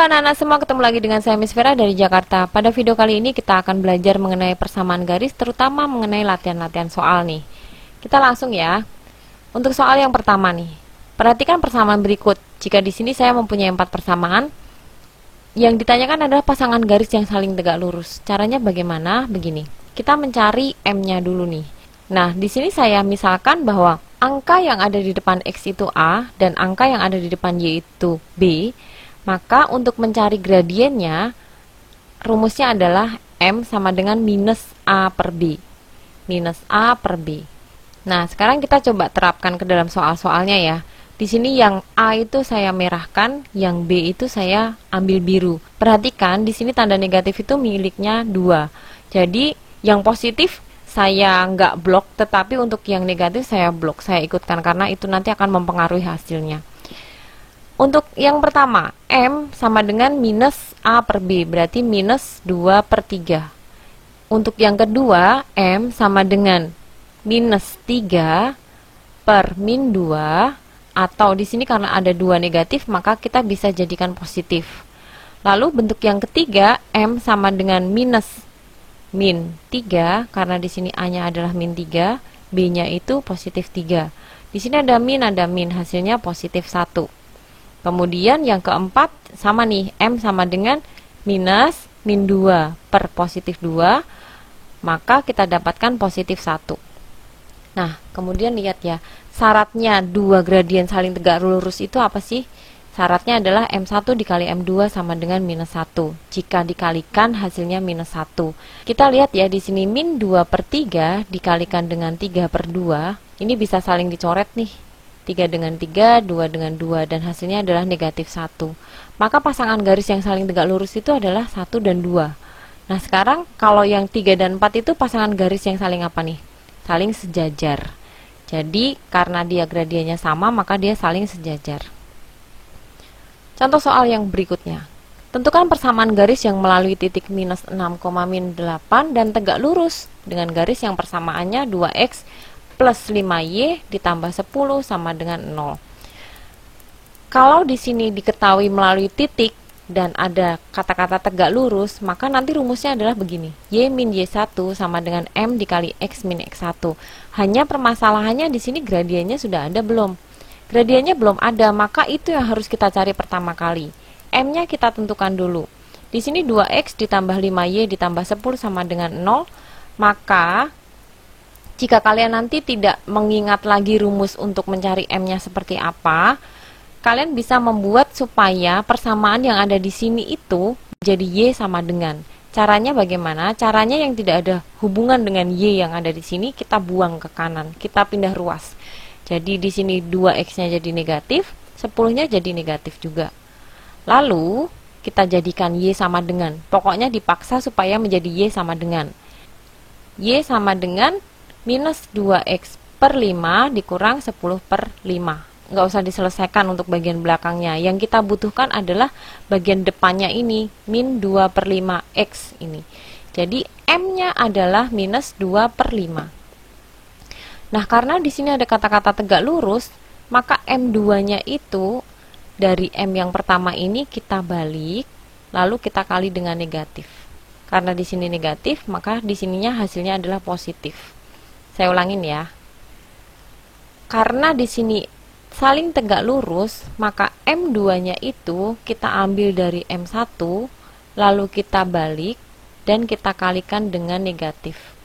anak-anak semua, ketemu lagi dengan saya Miss Vera dari Jakarta. Pada video kali ini kita akan belajar mengenai persamaan garis, terutama mengenai latihan-latihan soal nih. Kita langsung ya. Untuk soal yang pertama nih. Perhatikan persamaan berikut. Jika di sini saya mempunyai 4 persamaan, yang ditanyakan adalah pasangan garis yang saling tegak lurus. Caranya bagaimana? Begini. Kita mencari M-nya dulu nih. Nah, di sini saya misalkan bahwa angka yang ada di depan X itu A dan angka yang ada di depan Y itu B. Maka untuk mencari gradiennya, rumusnya adalah M sama dengan minus A per B. Minus A per B. Nah, sekarang kita coba terapkan ke dalam soal-soalnya ya. Di sini yang A itu saya merahkan, yang B itu saya ambil biru. Perhatikan, di sini tanda negatif itu miliknya 2. Jadi, yang positif saya nggak blok, tetapi untuk yang negatif saya blok, saya ikutkan karena itu nanti akan mempengaruhi hasilnya. Untuk yang pertama, M sama dengan minus A per B, berarti minus 2 per 3. Untuk yang kedua, M sama dengan minus 3 per min 2, atau di sini karena ada 2 negatif, maka kita bisa jadikan positif. Lalu bentuk yang ketiga, M sama dengan minus min 3, karena di sini A-nya adalah min 3, B-nya itu positif 3. Di sini ada min, hasilnya positif 1. Kemudian yang keempat sama nih, M sama dengan minus min 2 per positif 2, maka kita dapatkan positif 1. Nah, kemudian lihat ya, syaratnya 2 gradien saling tegak lurus itu apa sih? Syaratnya adalah M1 dikali M2 sama dengan minus 1. Jika dikalikan hasilnya minus 1. Kita lihat ya, di sini min 2 per 3 dikalikan dengan 3 per 2, ini bisa saling dicoret nih. 3 dengan 3, 2 dengan 2, dan hasilnya adalah negatif 1. Maka pasangan garis yang saling tegak lurus itu adalah 1 dan 2. Nah, sekarang kalau yang 3 dan 4 itu pasangan garis yang saling apa nih? Saling sejajar. Jadi, karena dia gradiennya sama, maka dia saling sejajar. Contoh soal yang berikutnya. Tentukan persamaan garis yang melalui titik minus 6, min 8 dan tegak lurus dengan garis yang persamaannya 2x plus 5y ditambah 10 sama dengan 0. Kalau di sini diketahui melalui titik dan ada kata-kata tegak lurus, maka nanti rumusnya adalah begini. Y min Y1 sama dengan M dikali X min X1. Hanya permasalahannya di sini gradiennya sudah ada belum? Gradiennya belum ada, maka itu yang harus kita cari pertama kali. M-nya kita tentukan dulu. Di sini 2X ditambah 5Y ditambah 10 sama dengan 0, maka jika kalian nanti tidak mengingat lagi rumus untuk mencari M-nya seperti apa, kalian bisa membuat supaya persamaan yang ada di sini itu jadi Y sama dengan. Caranya bagaimana? Caranya yang tidak ada hubungan dengan Y yang ada di sini, kita buang ke kanan, kita pindah ruas. Jadi di sini 2X-nya jadi negatif, 10-nya jadi negatif juga. Lalu, kita jadikan Y sama dengan. Pokoknya dipaksa supaya menjadi Y sama dengan. Y sama dengan minus 2x per 5 dikurang 10 per 5. Nggak usah diselesaikan untuk bagian belakangnya. Yang kita butuhkan adalah bagian depannya ini, min 2 per 5x ini. Jadi M-nya adalah minus 2 per 5. Nah, karena di sini ada kata-kata tegak lurus, maka M2-nya itu dari M yang pertama ini kita balik, lalu kita kali dengan negatif. Karena di sini negatif, maka di sininya hasilnya adalah positif. Saya ulangin ya. Karena di sini saling tegak lurus, maka M2-nya itu kita ambil dari M1, lalu kita balik, dan kita kalikan dengan negatif.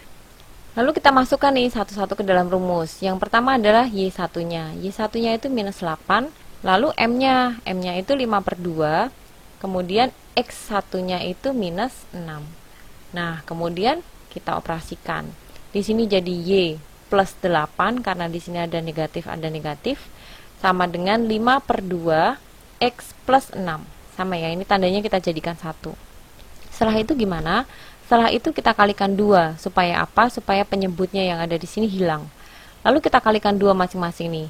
Lalu kita masukkan nih satu-satu ke dalam rumus. Yang pertama adalah Y1-nya. Y1-nya itu minus 8, lalu M-nya itu 5 per 2, kemudian X1-nya itu minus 6. Nah, kemudian kita operasikan. Di sini jadi Y plus 8, karena di sini ada negatif, sama dengan 5 per 2, X plus 6. Sama ya, ini tandanya kita jadikan 1. Setelah itu gimana? Setelah itu kita kalikan 2, supaya apa? Supaya penyebutnya yang ada di sini hilang. Lalu kita kalikan 2 masing-masing nih.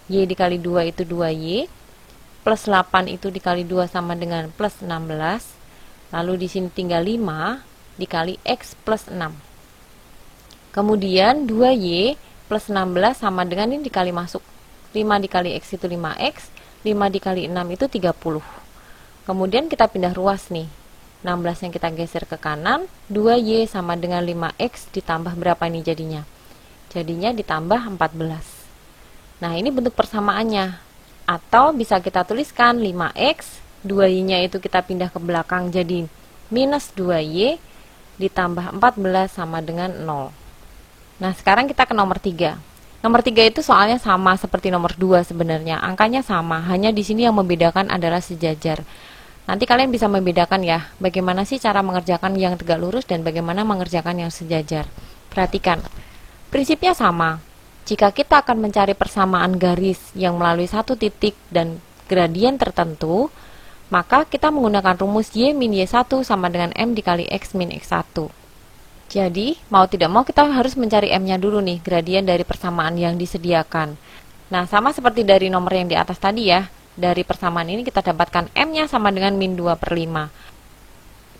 Y dikali 2 itu 2Y, plus 8 itu dikali 2 sama dengan plus 16, lalu di sini tinggal 5 dikali X plus 6. Kemudian 2Y plus 16 sama dengan ini dikali masuk. 5 dikali X itu 5X, 5 dikali 6 itu 30. Kemudian kita pindah ruas nih. 16 yang kita geser ke kanan, 2Y sama dengan 5X ditambah berapa ini jadinya? Jadinya ditambah 14. Nah, ini bentuk persamaannya. Atau bisa kita tuliskan 5X, 2Y-nya itu kita pindah ke belakang jadi minus 2Y ditambah 14 sama dengan 0. Nah, sekarang kita ke nomor 3. Nomor 3 itu soalnya sama seperti nomor 2 sebenarnya. Angkanya sama, hanya di sini yang membedakan adalah sejajar. Nanti kalian bisa membedakan ya, bagaimana sih cara mengerjakan yang tegak lurus dan bagaimana mengerjakan yang sejajar. Perhatikan, prinsipnya sama. Jika kita akan mencari persamaan garis yang melalui satu titik dan gradien tertentu, maka kita menggunakan rumus Y min Y1 sama dengan M dikali X min X1. Jadi, mau tidak mau kita harus mencari M-nya dulu nih, gradien dari persamaan yang disediakan. Nah, sama seperti dari nomor yang di atas tadi ya, dari persamaan ini kita dapatkan M-nya sama dengan min 2/5.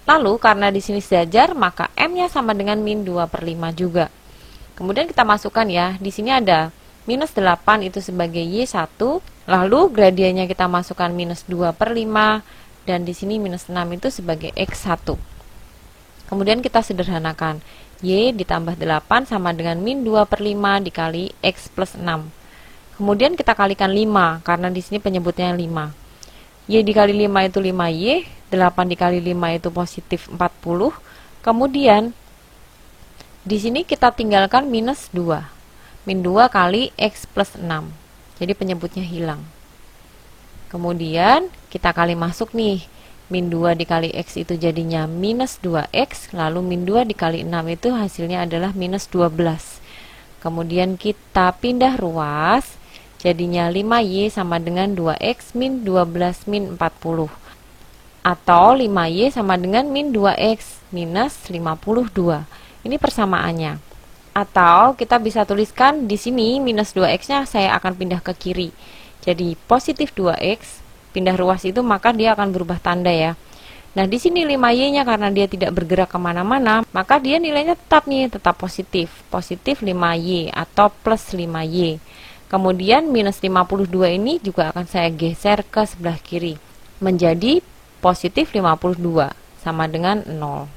Lalu, karena di sini sejajar, maka M-nya sama dengan min 2/5 juga. Kemudian kita masukkan ya, di sini ada minus 8 itu sebagai Y1, lalu gradiennya kita masukkan minus 2/5, dan di sini minus 6 itu sebagai X1. Kemudian kita sederhanakan, Y ditambah 8 sama dengan min 2/5 dikali X plus 6. Kemudian kita kalikan 5, karena di sini penyebutnya 5. Y dikali 5 itu 5Y, 8 dikali 5 itu positif 40. Kemudian di sini kita tinggalkan minus 2. Min 2 kali X plus 6. Jadi penyebutnya hilang. Kemudian kita kali masuk nih. Min 2 dikali X itu jadinya minus 2X. Lalu min 2 dikali 6 itu hasilnya adalah minus 12. Kemudian kita pindah ruas. Jadinya 5Y sama dengan 2X min 12 min 40. Atau 5Y sama dengan min 2X minus 52. Ini persamaannya. Atau kita bisa tuliskan di sini minus 2x-nya saya akan pindah ke kiri. Jadi positif 2x, pindah ruas itu maka dia akan berubah tanda ya. Nah, di sini 5y-nya karena dia tidak bergerak kemana-mana, maka dia nilainya tetap nih, tetap positif. Positif 5y atau plus 5y. Kemudian minus 52 ini juga akan saya geser ke sebelah kiri. Menjadi positif 52 sama dengan 0.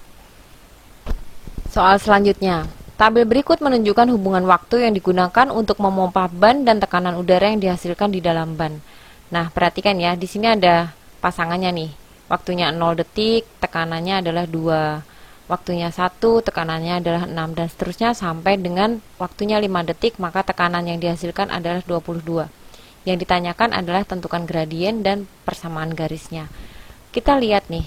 Soal selanjutnya, tabel berikut menunjukkan hubungan waktu yang digunakan untuk memompa ban dan tekanan udara yang dihasilkan di dalam ban. Nah, perhatikan ya, di sini ada pasangannya nih. Waktunya 0 detik, tekanannya adalah 2. Waktunya 1, tekanannya adalah 6 dan seterusnya sampai dengan waktunya 5 detik, maka tekanan yang dihasilkan adalah 22. Yang ditanyakan adalah tentukan gradien dan persamaan garisnya. Kita lihat nih.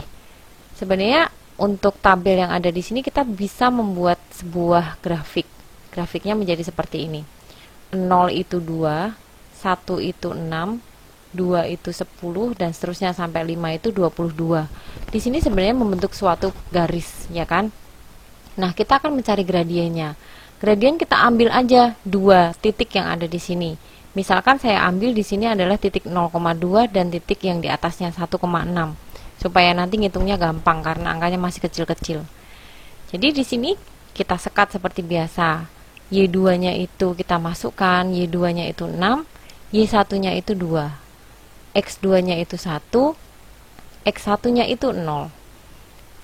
Sebenarnya untuk tabel yang ada di sini kita bisa membuat sebuah grafik. Grafiknya menjadi seperti ini. 0 itu 2, 1 itu 6, 2 itu 10 dan seterusnya sampai 5 itu 22. Di sini sebenarnya membentuk suatu garis, ya kan? Nah, kita akan mencari gradiennya. Gradien kita ambil aja 2 titik yang ada di sini. Misalkan saya ambil di sini adalah titik 0,2 dan titik yang di atasnya 1,6. Supaya nanti ngitungnya gampang karena angkanya masih kecil-kecil. Jadi di sini kita sekat seperti biasa. Y2-nya itu kita masukkan, Y2-nya itu 6, Y1-nya itu 2. X2-nya itu 1, X1-nya itu 0.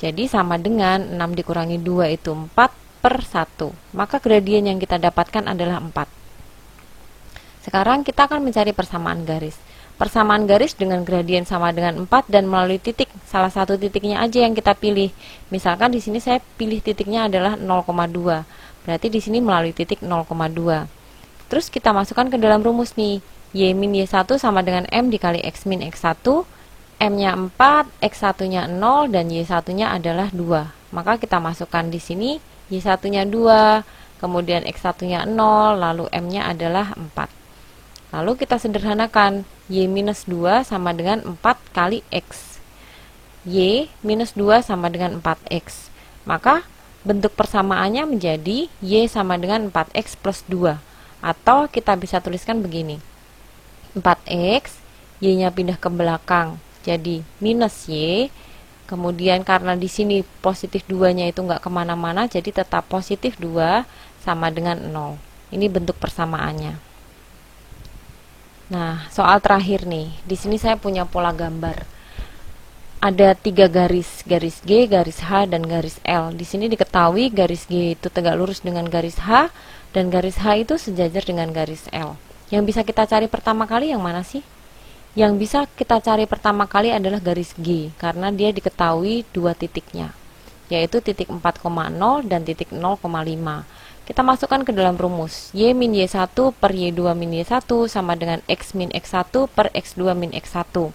Jadi sama dengan 6 dikurangi 2 itu 4/1. Maka gradien yang kita dapatkan adalah 4. Sekarang kita akan mencari persamaan garis. Persamaan garis dengan gradien sama dengan 4 dan melalui titik, salah satu titiknya aja yang kita pilih. Misalkan di sini saya pilih titiknya adalah 0,2. Berarti di sini melalui titik 0,2. Terus kita masukkan ke dalam rumus nih. Y min Y1 sama dengan M dikali X min X1. M-nya 4, X1-nya 0 dan Y1-nya adalah 2. Maka kita masukkan di sini Y1-nya 2, kemudian X1-nya 0, lalu M-nya adalah 4. Lalu kita sederhanakan, Y minus 2 sama dengan 4 kali X. Y minus 2 sama dengan 4X. Maka bentuk persamaannya menjadi Y sama dengan 4X plus 2. Atau kita bisa tuliskan begini. 4X, Y-nya pindah ke belakang, jadi minus Y. Kemudian karena di sini positif 2-nya itu nggak kemana-mana, jadi tetap positif 2 sama dengan 0. Ini bentuk persamaannya. Nah, soal terakhir nih. Di sini saya punya pola gambar. ada 3 garis, garis G, garis H, dan garis L. Di sini diketahui garis G itu tegak lurus dengan garis H, dan garis H itu sejajar dengan garis L. Yang bisa kita cari pertama kali yang mana sih? Yang bisa kita cari pertama kali adalah garis G, karena dia diketahui 2 titiknya, yaitu titik 4,0 dan titik 0,5. Kita masukkan ke dalam rumus. Y min Y1 per Y2 min Y1 sama dengan X min X1 per X2 min X1.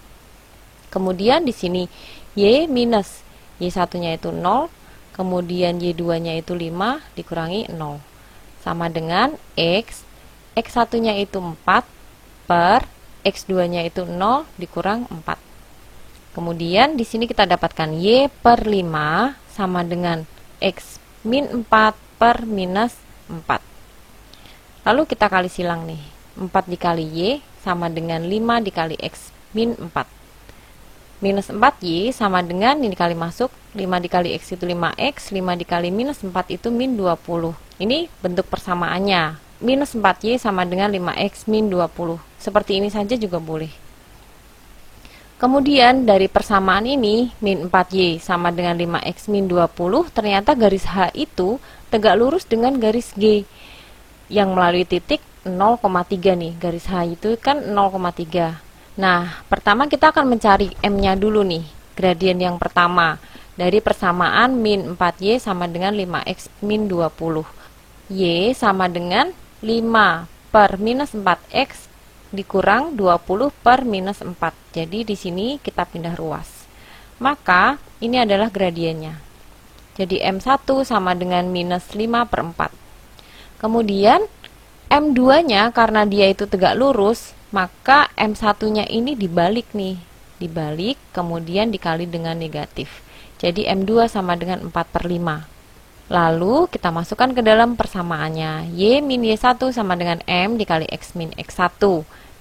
Kemudian di sini Y minus Y1-nya itu 0, kemudian Y2-nya itu 5 dikurangi 0. Sama dengan X1-nya itu 4 per X2-nya itu 0 dikurang 4. Kemudian di sini kita dapatkan Y per 5 sama dengan X min 4 per minus 4. Lalu kita kali silang nih. 4 dikali Y sama dengan 5 dikali X min 4. Minus 4Y sama dengan, ini dikali masuk, 5 dikali X itu 5X, 5 dikali minus 4 itu min 20. Ini bentuk persamaannya. Minus 4Y sama dengan 5X min 20. Seperti ini saja juga boleh. Kemudian dari persamaan ini, min 4Y sama dengan 5X min 20, ternyata garis H itu tegak lurus dengan garis G yang melalui titik 0,3 nih. Garis H itu kan 0,3. Nah, pertama kita akan mencari M-nya dulu nih, gradien yang pertama. Dari persamaan min 4Y sama dengan 5X min 20. Y sama dengan 5 per minus 4X dikurang 20 per minus 4. Jadi di sini kita pindah ruas. Maka ini adalah gradiennya. Jadi M1 sama dengan minus 5 per 4. Kemudian M2-nya karena dia itu tegak lurus, maka M1-nya ini dibalik nih. Dibalik, kemudian dikali dengan negatif. Jadi M2 sama dengan 4 per 5. Lalu kita masukkan ke dalam persamaannya. Y min Y1 sama dengan M dikali X min X1.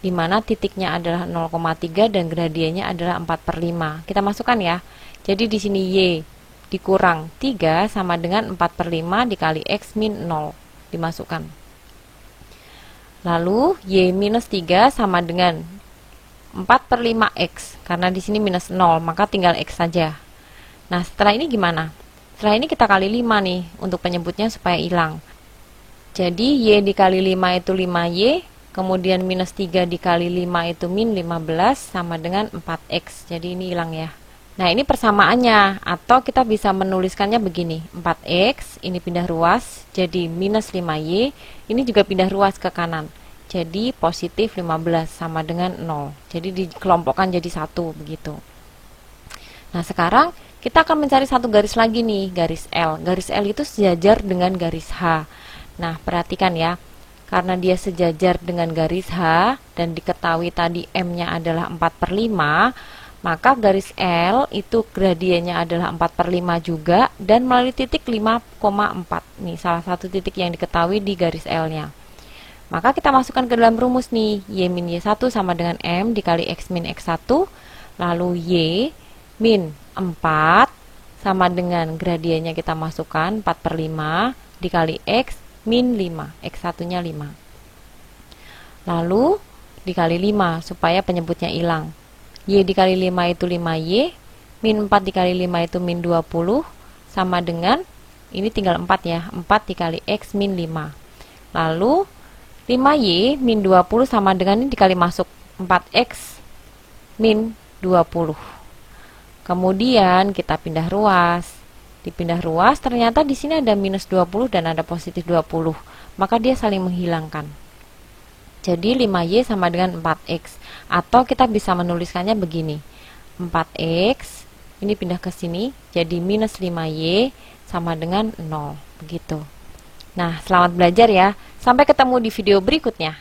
Di mana titiknya adalah 0,3 dan gradiennya adalah 4 per 5. Kita masukkan ya. Jadi di sini Y dikurang 3 sama dengan 4 per 5 dikali X min 0. Dimasukkan. Lalu Y minus 3 sama dengan 4 per 5X. Karena di sini minus 0, maka tinggal X saja. Nah, setelah ini gimana? Setelah ini kita kali 5 nih, untuk penyebutnya supaya hilang. Jadi Y dikali 5 itu 5Y, kemudian minus 3 dikali 5 itu min 15 sama dengan 4X. Jadi ini hilang ya. Nah, ini persamaannya, atau kita bisa menuliskannya begini, 4X, ini pindah ruas, jadi minus 5Y, ini juga pindah ruas ke kanan, jadi positif 15 sama dengan 0, jadi dikelompokkan jadi 1, begitu. Nah, sekarang kita akan mencari satu garis lagi nih, garis L. Garis L itu sejajar dengan garis H. Nah, perhatikan ya, karena dia sejajar dengan garis H, dan diketahui tadi M-nya adalah 4 per 5, maka garis L itu gradiennya adalah 4 per 5 juga, dan melalui titik 5,4. Nih, salah satu titik yang diketahui di garis L-nya. Maka kita masukkan ke dalam rumus nih, Y min Y1 sama dengan M dikali X min X1, lalu Y min 4 sama dengan gradiennya kita masukkan 4 per 5 dikali X min 5, X1-nya 5. Lalu dikali 5 supaya penyebutnya hilang. Y dikali 5 itu 5Y, min 4 dikali 5 itu min 20, sama dengan, ini tinggal 4 ya, 4 dikali X min 5. Lalu, 5Y min 20 sama dengan ini dikali masuk, 4X min 20. Kemudian kita pindah ruas. Dipindah ruas, ternyata di sini ada minus 20 dan ada positif 20. Maka dia saling menghilangkan. Jadi 5Y sama dengan 4X. Atau kita bisa menuliskannya begini. 4X, ini pindah ke sini, jadi minus 5Y sama dengan 0. Begitu. Nah, selamat belajar ya. Sampai ketemu di video berikutnya.